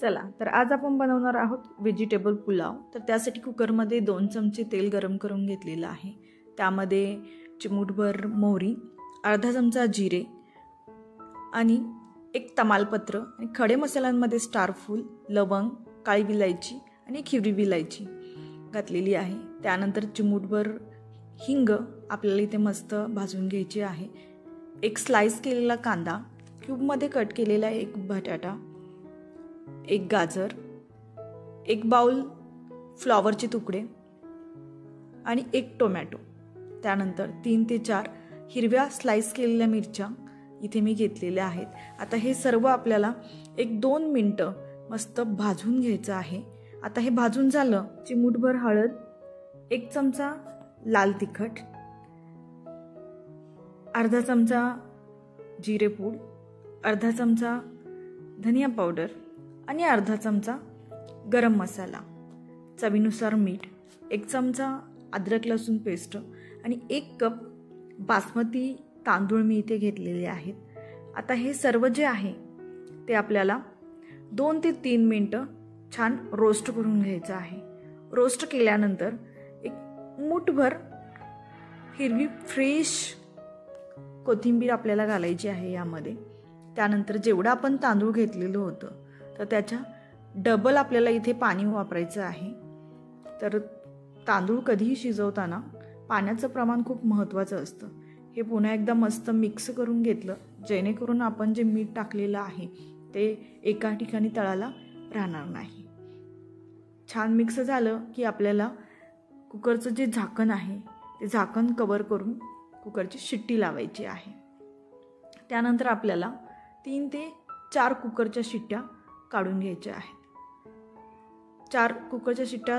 चला तर आज आपण बनवणार आहोत व्हेजिटेबल पुलाव। तर त्यासाठी कुकरमध्ये 2 चमचे तेल गरम करून घेतलेलं आहे। त्यामध्ये चिमूटभर मोहरी, अर्धा चमचा जिरे आणि एक तमालपत्र आणि खडे मसाल्यांमध्ये स्टार फूल, लवंग, काळी विलायची आणि हिरवी विलायची घातलेली आहे। त्यानंतर चिमूटभर हिंग आपल्याला इथे मस्त भाजून घ्यायची आहे। एक स्लाइस केलेला कांदा, क्यूबमध्ये कट केलेला एक बटाटा, एक गाजर, एक बाउल फ्लॉवरचे तुकडे आणि एक टोमॅटो। त्यानंतर 3 ते 4 हिरव्या स्लाइस केलेल्या मिरच्या इथे मी घेतलेल्या आहेत। आता हे सर्व आपल्याला 1-2 मिनिटं मस्त भाजून घ्यायचं आहे। आता हे भाजून झालं, चिमूटभर हळद, 1 चमचा लाल तिखट, अर्धा चमचा जिरे पूड, अर्धा चमचा धनिया पावडर आणि अर्धा चमचा गरम मसाला, चवीनुसार मीठ, 1 चमचा अद्रक लसूण पेस्ट आणि 1 कप बासमती तांदूळ मी इथे घेतलेले आहेत। आता हे सर्व जे आहे ते आपल्याला 2 ते 3 मिनिटं छान रोस्ट करून घ्यायचं आहे। रोस्ट केल्यानंतर एक मूठभर हिरवी फ्रेश कोथिंबीर आपल्याला घालायची आहे यामध्ये। त्यानंतर जेवढं आपण तांदूळ घेतलेलं होतं तर त्याच्या डबल आपल्याला इथे पाणी वापरायचं आहे। तर तांदूळ कधीही शिजवताना पाण्याचं प्रमाण खूप महत्त्वाचं असतं। हे पुन्हा एकदा मस्त मिक्स करून घेतलं, जेणेकरून आपण जे मीठ टाकलेलं आहे ते एका ठिकाणी तळाला राहणार नाही। छान मिक्स झालं की आपल्याला कुकरचं जे झाकण आहे ते झाकण कव्हर करून कुकरची शिट्टी लावायची आहे। त्यानंतर आपल्याला 3 ते 4 कुकरच्या शिट्ट्या काढून घ्यायच्या आहेत। 4 कुकरच्या शिट्ट्या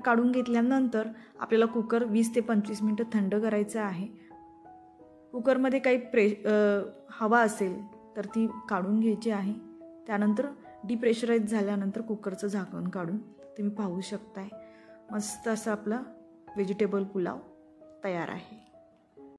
काढून घेतल्यानंतर आपल्याला कुकर 20 ते 25 मिनिटं थंड करायचं आहे। कुकरमध्ये काही हवा असेल तर ती काढून घ्यायची आहे। त्यानंतर डिप्रेशराईज झाल्यानंतर कुकरचं झाकण काढून तुम्ही पाहू शकताय, मस्त असा आपला व्हेजिटेबल पुलाव तयार आहे।